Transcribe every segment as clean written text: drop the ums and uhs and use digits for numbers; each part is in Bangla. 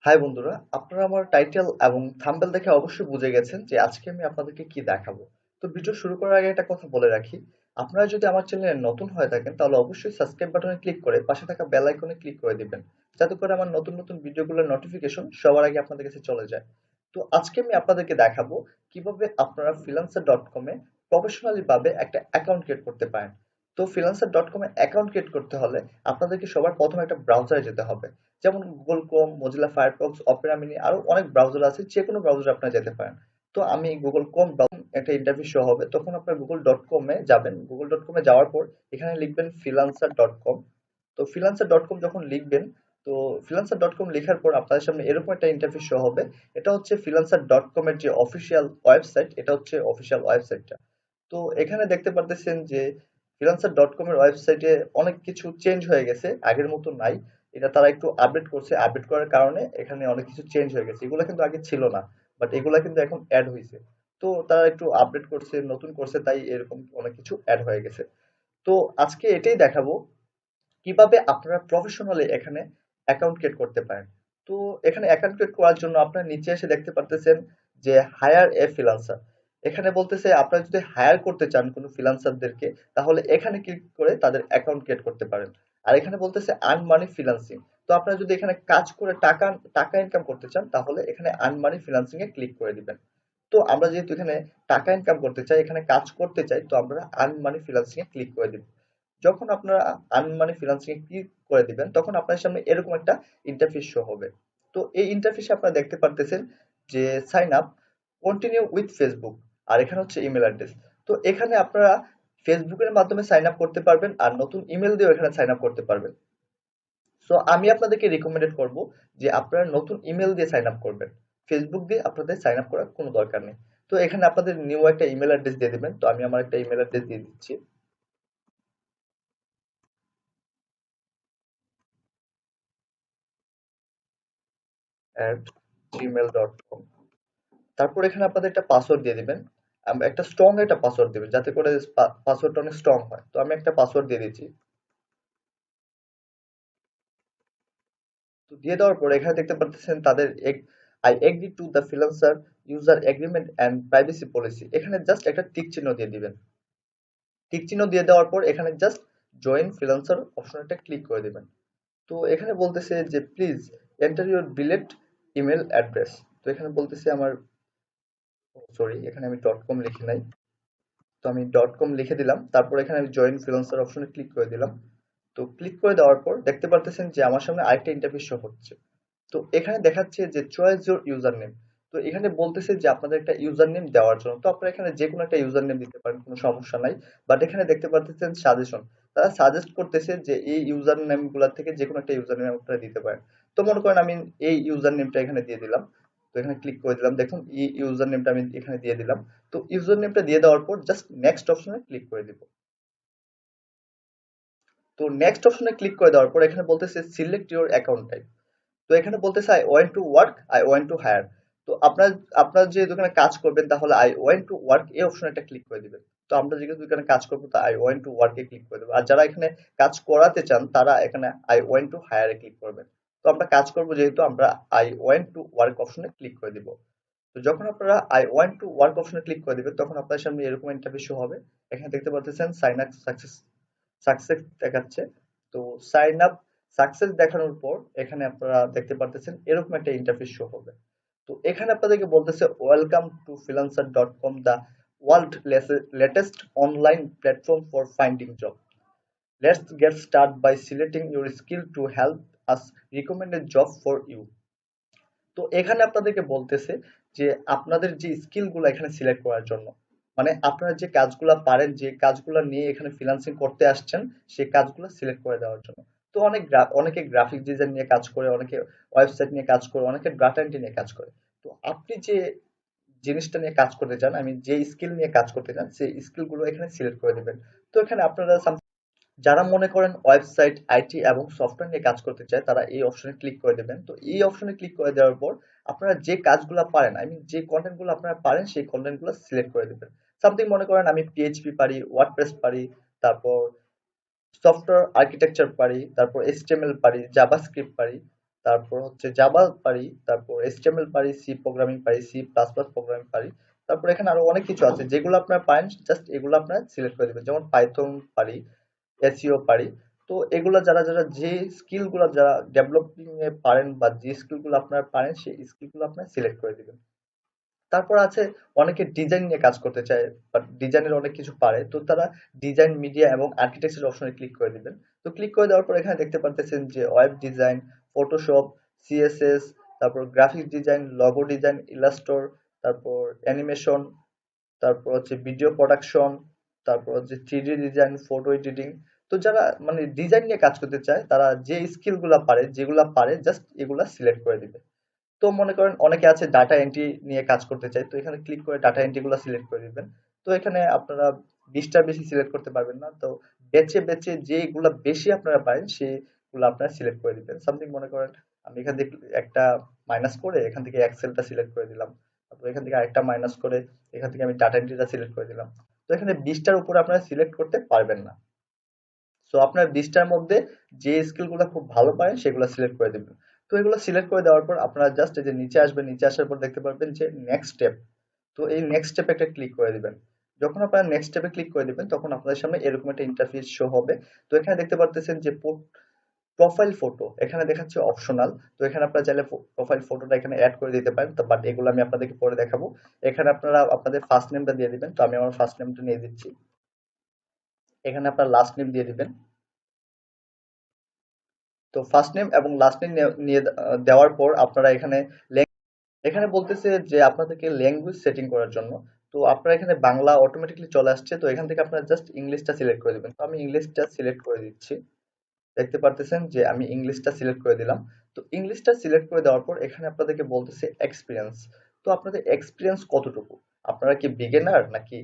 হাই বন্ধুরা, আপনারা আমার টাইটেল এবং থাম্বনেল দেখে অবশ্যই বুঝে গেছেন যে আজকে আমি আপনাদেরকে কি দেখাবো। তো ভিডিও শুরু করার আগে একটা কথা বলে রাখি, আপনারা যদি আমার চ্যানেলে নতুন হয়ে থাকেন তাহলে অবশ্যই সাবস্ক্রাইব বাটনে ক্লিক করে পাশে থাকা বেল আইকনে ক্লিক করে দিবেন, যাতে করে আমার নতুন নতুন ভিডিওগুলোর নোটিফিকেশন সবার আগে আপনাদের কাছে চলে যায়। তো আজকে আমি আপনাদেরকে দেখাবো কিভাবে আপনারা ফ্রিল্যান্সার ডট কমে প্রফেশনালি ভাবে একটা অ্যাকাউন্ট ক্রিয়েট করতে পারেন। তো ফ্রিল্যান্সার ডট কমে অ্যাকাউন্ট ক্রিয়েট করতে হলে আপনাদেরকে সবার প্রথমে একটা ব্রাউজারে যেতে হবে, যেমন Google Chrome, Mozilla Firefox, Opera mini, আরো অনেক ব্রাউজার আছে, যে কোনো ব্রাউজারে আপনারা যেতে পারেন। তো আমি গুগল ক্রোম একটা ইন্টারফেস শো হবে, তখন আপনার গুগল ডট কমে যাবেন। গুগল ডট কমে যাওয়ার পর এখানে লিখবেন ফ্রিল্যান্সার ডট কম। তো ফ্রিল্যান্সার ডট কম যখন লিখবেন, তো ফ্রিল্যান্সার ডট কম লেখার পর আপনাদের সামনে এরকম একটা ইন্টারফেস শো হবে। এটা হচ্ছে ফ্রিল্যান্সার ডট কম এর যে অফিসিয়াল ওয়েবসাইট, এটা হচ্ছে অফিসিয়াল ওয়েবসাইটটা। তো এখানে দেখতে পারতেছেন যে ফ্রিল্যান্সার ডট কম এর ওয়েবসাইটে অনেক কিছু চেঞ্জ হয়ে গেছে, আগের মতো নাই। এটা তারা একটু আপডেট করছে, আপডেট করার কারণে এখানে অনেক কিছু চেঞ্জ হয়ে গেছে, এগুলো কিন্তু আগে ছিল না, বাট এগুলা কিন্তু এখন অ্যাড হয়েছে। তো তারা একটু আপডেট করছে, নতুন করছে, তাই এরকম অনেক কিছু অ্যাড হয়ে গেছে। তো আজকে এটাই দেখাবো কিভাবে আপনারা প্রফেশনালি এখানে অ্যাকাউন্ট ক্রিয়েট করতে পারেন। তো এখানে অ্যাকাউন্ট ক্রিয়েট করার জন্য আপনারা নিচে এসে দেখতে পারতেছেন যে হায়ার এ ফ্রিল্যান্সার। এখানে বলতেছে আপনারা যদি হায়ার করতে চান কোনো ফ্রিল্যান্সারদেরকে, তাহলে এখানে ক্লিক করে তাদের অ্যাকাউন্ট ক্রিয়েট করতে পারেন। আর এখানে বলতেছে আর্ন মানি ফ্রিল্যান্সিং। তো আপনারা যদি এখানে কাজ করে টাকা টাকা ইনকাম করতে চান, তাহলে এখানে আর্ন মানি ফ্রিল্যান্সিং এ ক্লিক করে দিবেন। তো আমরা যেহেতু এখানে টাকা ইনকাম করতে চাই, এখানে কাজ করতে চাই, তো আমরা আর্ন মানি ফ্রিল্যান্সিং এ ক্লিক করে দিব। যখন আপনারা আর্ন মানি ফ্রিল্যান্সিং এ ক্লিক করে দিবেন, তখন আপনার সামনে এরকম একটা ইন্টারফেস শো হবে। তো এই ইন্টারফেসে আপনারা দেখতে পারতেছেন যে sign up, continue with Facebook, আর এখানে হচ্ছে ইমেল অ্যাড্রেস। তো এখানে আপনারা ফেসবুকের মাধ্যমে সাইন আপ করতে পারবেন, আর নতুন ইমেল দিয়েও এখানে সাইন আপ করতে পারবেন। সো আমি আপনাদেরকে রিকমেন্ডেড করব যে আপনারা নতুন ইমেল দিয়ে সাইন আপ করবেন। ফেসবুক দিয়ে আপনাদের সাইন আপ করার কোনো দরকার নেই। তো এখানে আপনাদের নিউ একটা ইমেল অ্যাড্রেস দিয়ে দিবেন। তো আমি আমার একটা ইমেল অ্যাড্রেস দিয়ে দিচ্ছি, @gmail.com। তারপর এখানে আপনাদের একটা পাসওয়ার্ড দিয়ে দিবেন। একটা স্ট্রং একটা পাসওয়ার্ড দিবেন, যাতে করে পাসওয়ার্ডটা অনেক স্ট্রং হয়। তো আমি একটা পাসওয়ার্ড দিয়ে দিচ্ছি। তো দিয়ে দেওয়ার পর এখানে দেখতে পাচ্ছেন তাদের I agree to the Freelancer user agreement and privacy policy. এখানে জাস্ট একটা টিক চিহ্ন দিয়ে দিবেন। টিক চিহ্ন দিয়ে দেওয়ার পর এখানে জাস্ট জয়েন ফ্রিল্যান্সার অপশনটা ক্লিক করে দিবেন। তো এখানে বলতেছে যে please enter your delete email address. তো এখানে বলতেছে আমার, সরি, এখানে আমি ডট কম লিখি নাই। তো আমি ডট কম লিখে দিলাম, তারপর এখানে আমি জয়েন ফ্রিল্যান্সার অপশনে ক্লিক করে দিলাম। তো ক্লিক করে দেওয়ার পর দেখতে পারতেছেন যে আমার সামনে আরেকটা ইন্টারফেস শো হচ্ছে। তো এখানে দেখাচ্ছে যে চয়েস ইউর ইউজার নেম। তো এখানে বলতেছে যে আপনাদের একটা ইউজার নেম দেওয়ার জন্য। তো আপনারা এখানে যে কোনো একটা ইউজার নেম দিতে পারেন, কোনো সমস্যা নাই। বাট এখানে দেখতে পাচ্ছেন সাজেশন, তারা সাজেস্ট করতেছে যে এই ইউজার নেম গুলা থেকে যে কোনো একটা ইউজার নেম আপনারা দিতে পারেন। তো মনে করেন আমি এই ইউজার নেমটা এখানে দিয়ে দিলাম। তো এখানে ক্লিক করে দিলাম, দেখুন এই ইউজার নেমটা আমি এখানে দিয়ে দিলাম। তো ইউজার নেমটা দিয়ে দেওয়ার পর জাস্ট নেক্সট অপশনে ক্লিক করে দিব। তো নেক্সট অপশনে ক্লিক করে দেওয়ার পর এখানে বলতেছে সিলেক্ট ইউর অ্যাকাউন্ট টাইপ। তো এখানে বলতেছে I want to work, I want to hire. তো আপনার আপনার যে দোকানে কাজ করবেন, তাহলে আই ওয়ান্ট টু ওয়ার্ক এই অপশনে একটা ক্লিক করে দিবেন। তো আমরা যেহেতু এখানে কাজ করবো, তো I want to work A click করে দেবো। আর যারা এখানে কাজ করাতে চান, তারা এখানে আই ওয়ান্ট টু হায়ার এ ক্লিক করবেন। তো আমরা কাজ করবো যেহেতু, আমরা আই ওয়ান্ট টু ওয়ার্ক অপশনে ক্লিক করে দিব। তো যখন আপনারা আই ওয়ান্ট টু ওয়ার্ক অপশনে ক্লিক করে দিবেন, তখন আপনার সামনে এরকম ইন্টারফেস শো হবে। এখানে দেখতে পাচ্ছেন সাইন আপ সাকসেস, সাকসেস দেখাচ্ছে। তো সাইন আপ সাকসেস দেখানোর পর এখানে আপনারা দেখতে পারতেছেন এরকম একটা ইন্টারফেস শো হবে। তো এখানে আপনাদেরকে বলতেছে welcome to Freelancer dot com, the world latest online platform for finding job. Let's get start by selecting your skill to help us recommend a job for you. তো এখানে আপনাদেরকে বলতেছে যে আপনাদের যে স্কিল গুলো এখানে সিলেক্ট করার জন্য, মানে আপনারা যে কাজগুলা পারেন, যে কাজগুলা নিয়ে এখানে ফ্রিল্যান্সিং করতে আসছেন, সেই কাজগুলো সিলেক্ট করে দেওয়ার জন্য। তো অনেকে গ্রাফিক ডিজাইন নিয়ে কাজ করে, অনেকে ওয়েবসাইট নিয়ে কাজ করে, অনেকে ডাটা এন্ট্রি নিয়ে কাজ করে। তো আপনি যে জিনিসটা নিয়ে কাজ করতে চান, আমি যে স্কিল নিয়ে কাজ করতে চান, সেই স্কিল গুলো এখানে সিলেক্ট করে দিবেন। তো এখানে আপনারা যারা মনে করেন ওয়েবসাইট, আইটি এবং সফটওয়্যার নিয়ে কাজ করতে চায়, তারা এই অপশনে ক্লিক করে দেবেন। তো এই অপশনে ক্লিক করে দেওয়ার পর আপনারা যে কাজগুলো পারেন, আই মিন যে কন্টেন্ট গুলো আপনারা পারেন, সেই কন্টেন্ট গুলো সিলেক্ট করে দেবেন। সামথিং মনে করেন আমি পিএইচপি পারি, ওয়ার্ডপ্রেস পারি, তারপর সফটওয়্যার আর্কিটেকচার পারি, তারপর এইচটিএমএল পারি, জাভাস্ক্রিপ্ট পারি, তারপর হচ্ছে জাভা পারি, তারপর এইচটিএমএল পারি, সি প্রোগ্রামিং পারি, সি প্লাস প্লাস প্রোগ্রামিং পারি। তারপর এখানে আরো অনেক কিছু আছে যেগুলো আপনারা পারেন, জাস্ট এগুলো আপনারা সিলেক্ট করে দিবেন। যেমন পাইথন পারি, এসইও পারি। তো এগুলা যারা যারা যে স্কিল গুলা যারা ডেভেলপিং এ পারেন বা যে স্কিল গুলো আপনারা পারেন সেই স্কিল গুলো আপনারা সিলেক্ট করে দিবেন। তারপর আছে অনেকে ডিজাইন নিয়ে কাজ করতে চায়, বাট ডিজাইনের অনেক কিছু পারে, তো তারা ডিজাইন, মিডিয়া এবং আর্কিটেকচার অপশনে ক্লিক করে দিবেন। তো ক্লিক করে দেওয়ার পর এখানে দেখতে পারতেছেন যে ওয়েব ডিজাইন, ফটোশপ, সিএসএস, তারপর গ্রাফিক্স ডিজাইন, লগো ডিজাইন, ইলাস্ট্রর, তারপর অ্যানিমেশন, তারপর হচ্ছে ভিডিও প্রোডাকশন, তারপর হচ্ছে থ্রিডি ডিজাইন, ফটো এডিটিং। তো যারা মানে ডিজাইন নিয়ে কাজ করতে চায় তারা যে স্কিল গুলা পারে, যেগুলা পারে জাস্ট এগুলা সিলেক্ট করে দিবে। তো মনে করেন অনেকে আছে ডাটা এন্ট্রি নিয়ে কাজ করতে চায়, তো এখানে ক্লিক করে ডাটা এন্ট্রি গুলো সিলেক্ট করে দিবেন। তো এখানে আপনারা 20টার বেশি সিলেক্ট করতে পারবেন না, তো বেছে বেছে যেগুলা বেশি আপনারা পারেন সেগুলো আপনারা সিলেক্ট করে দিবেন। সামথিং মনে করেন আমি এখান থেকে একটা মাইনাস করে এখান থেকে এক্সেলটা সিলেক্ট করে দিলাম, তারপর এখান থেকে আরেকটা মাইনাস করে এখান থেকে আমি ডাটা এন্ট্রিটা সিলেক্ট করে দিলাম। তো এখানে 20টার উপরে আপনারা সিলেক্ট করতে পারবেন না। সো আপনার 20টার মধ্যে যে স্কিল গুলো খুব ভালো পারেন সেগুলো সিলেক্ট করে দিবেন। তো এগুলো সিলেক্ট করে দেওয়ার পর আপনারা জাস্ট এই যে নিচে আসবেন, নিচে আসার পর দেখতে পারবেন যে নেক্সট স্টেপ। তো এই নেক্সট স্টেপে একটা ক্লিক করে দিবেন। যখন আপনারা নেক্সট স্টেপে ক্লিক করে দিবেন তখন আপনাদের সামনে এরকম একটা ইন্টারফেস শো হবে। তো এখানে দেখতে পারতেছেন যে প্রোফাইল ফটো এখানে দেখাচ্ছে অপশনাল। তো এখানে আপনারা চাইলে প্রোফাইল ফটোটা এখানে অ্যাড করে দিতে পারেন, তো বাট এগুলো আমি আপনাদেরকে পরে দেখাবো। এখানে আপনারা আপনাদের ফার্স্ট নেমটা দিয়ে দিবেন, তো আমি আমার ফার্স্ট নেমটা নিয়ে দিচ্ছি। এখানে আপনার লাস্ট নেম দিয়ে দিবেন। তো ফার্স্ট নেম এবং লাস্ট নেম নিয়ে দেওয়ার পর আপনারা এখানে এখানে বলতেছে যে আপনাদেরকে ল্যাঙ্গুয়েজ সেটিং করার জন্য। তো আপনারা এখানে বাংলা অটোমেটিকলি চলে আসছে, তো এখান থেকে আপনারা জাস্ট ইংলিশটা সিলেক্ট করে দিবেন। তো আমি ইংলিশটা সিলেক্ট করে দিচ্ছি। দেখতে পারতেছেন যে আমি ইংলিশটা সিলেক্ট করে দিলাম। তো ইংলিশটা সিলেক্ট করে দেওয়ার পর এখানে আপনাদেরকে বলতেছে এক্সপিরিয়েন্স। তো আপনাদের এক্সপিরিয়েন্স কতটুকু, আপনারা কি বিগিনার নাকি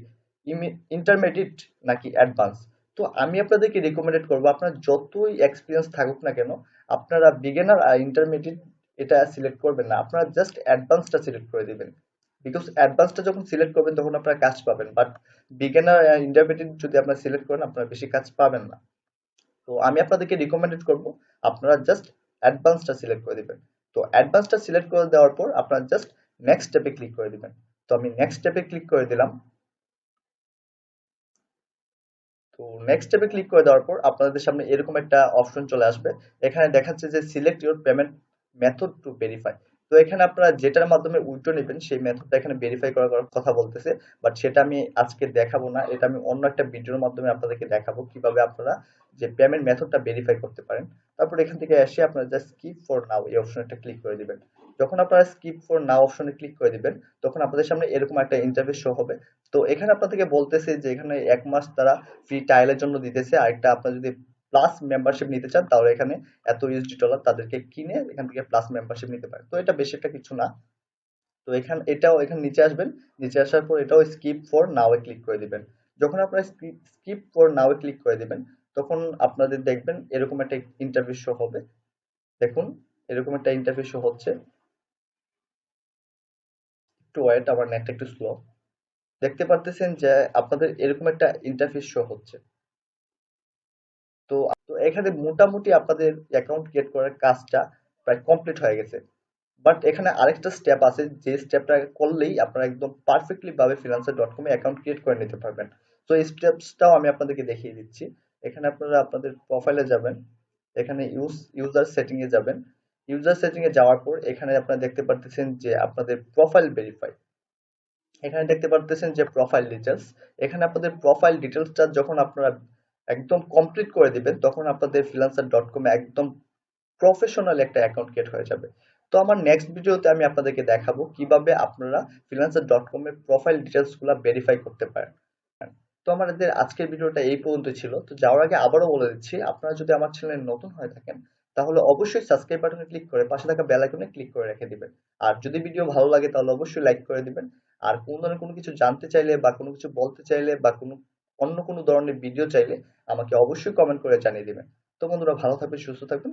ইন্টারমিডিয়েট নাকি অ্যাডভান্স? তো আমি আপনাদেরকে রিকমেন্ডেড করবো আপনার যতই এক্সপিরিয়েন্স থাকুক না কেন আপনারা বিগিনার আর ইন্টারমিডিয়েট এটা সিলেক্ট করবেন না, আপনারা জাস্ট অ্যাডভান্সটা সিলেক্ট করে দিবেন। বিকজ অ্যাডভান্সটা যখন সিলেক্ট করবেন তখন আপনারা কাজ পাবেন, বাট বিগিনার ইন্টারমিডিয়েট যদি আপনারা সিলেক্ট করেন আপনারা বেশি কাজ পাবেন না। তো আমি আপনাদেরকে রিকমেন্ডেড করব আপনারা জাস্ট অ্যাডভান্সটা সিলেক্ট করে দিবেন। তো অ্যাডভান্সটা সিলেক্ট করে দেওয়ার পর আপনারা জাস্ট নেক্সট স্টেপে ক্লিক করে দিবেন। তো আমি নেক্সট স্টেপে ক্লিক করে দিলাম। তো নেক্সট স্টেপে ক্লিক করে দেওয়ার পর আপনাদের সামনে এরকম একটা অপশন চলে আসবে। এখানে দেখাচ্ছে যে select your payment method to verify. তো এখানে আপনারা যেটার মাধ্যমে উইথড্র নেবেন সেই মেথডটা এখানে ভেরিফাই করার কথা বলতেছে, বাট সেটা আমি আজকে দেখাবো না, এটা আমি অন্য একটা ভিডিওর মাধ্যমে আপনাদেরকে দেখাবো কিভাবে আপনারা যে পেমেন্ট মেথডটা ভেরিফাই করতে পারেন। তারপর এখান থেকে এসে আপনারা জাস্ট স্কিপ ফর নাও এই অপশনটা ক্লিক করে দিবেন। যখন আপনারা স্কিপ ফর নাও অপশনে ক্লিক করে দিবেন তখন আপনাদের সামনে এরকম একটা ইন্টারফেস শো হবে। তো এখানে আপনাদেরকে বলতেছে যে এখানে 1 মাস তারা ফ্রি ট্রায়ালের জন্য দিতেছে, আরেকটা আপনারা যদি প্লাস মেম্বারশিপ নিতে চান তাহলে এখানে এত ইউএসডি ডলার তাদেরকে কিনে এখান থেকে প্লাস মেম্বারশিপ নিতে পারেন। তো এটা বেশি একটা কিছু না। তো এটাও এখানে নিচে আসবেন, নিচে আসার পর এটাও skip for now A click করে দিবেন। যখন আপনারা skip for now A click করে দিবেন তখন আপনাদের দেখবেন এরকম একটা ইন্টারফেস শো হবে। দেখুন এরকম একটা ইন্টারফেস শো হচ্ছে। একটু ওয়েট, আমার নেটটা একটু স্লো। দেখতে পারতেছেন যে আপনাদের এরকম একটা ইন্টারফেস শো হচ্ছে। তো তো এখানে মোটামুটি আপনাদের অ্যাকাউন্ট ক্রিয়েট করার কাজটা প্রায় কমপ্লিট হয়ে গেছে। বাট এখানে আরেকটা স্টেপ আছে যে স্টেপটা করলেই আপনারা একদম পারফেক্টলি ভাবে freelancer.com এ অ্যাকাউন্ট ক্রিয়েট করে নিতে পারবেন। তো এই স্টেপসটাও আমি আপনাদেরকে দেখিয়ে দিচ্ছি। এখানে আপনারা আপনাদের প্রোফাইলে যাবেন, এখানে ইউজার সেটিং এ যাবেন। ইউজার সেটিং এ যাওয়ার পর এখানে আপনারা দেখতে পারতেছেন যে আপনাদের প্রোফাইল ভেরিফাই। এখানে দেখতে পারতেছেন যে প্রোফাইল ডিটেলস। এখানে আপনাদের প্রোফাইল ডিটেলসটা যখন আপনারা একদম কমপ্লিট করে দিবেন তখন আপনাদের freelancer.com এ একদম প্রফেশনাল একটা অ্যাকাউন্ট ক্রিয়েট হয়ে যাবে। তো আমার নেক্সট ভিডিওতে আমি আপনাদেরকে দেখাবো কিভাবে আপনারা freelancer.com এর প্রোফাইল ডিটেলস গুলা ভেরিফাই করতে পারেন। তো আমাদের আজকের ভিডিওটা এই পর্যন্ত ছিল। তো যাওয়ার আগে আবারও বলে দিচ্ছি আপনারা যদি আমার চ্যানেলে নতুন হয়ে থাকেন তাহলে অবশ্যই সাবস্ক্রাইব বাটনে ক্লিক করে পাশে থাকা বেল আইকনে ক্লিক করে রেখে দিবেন। আর যদি ভিডিও ভালো লাগে তাহলে অবশ্যই লাইক করে দিবেন। আর কোন ধরনের কোনো কিছু জানতে চাইলে বা কোনো কিছু বলতে চাইলে বা কোনো অন্য কোনো ধরনের ভিডিও চাইলে আমাকে অবশ্যই কমেন্ট করে জানিয়ে দিবেন। তো বন্ধুরা ভালো থাকবেন, সুস্থ থাকবেন।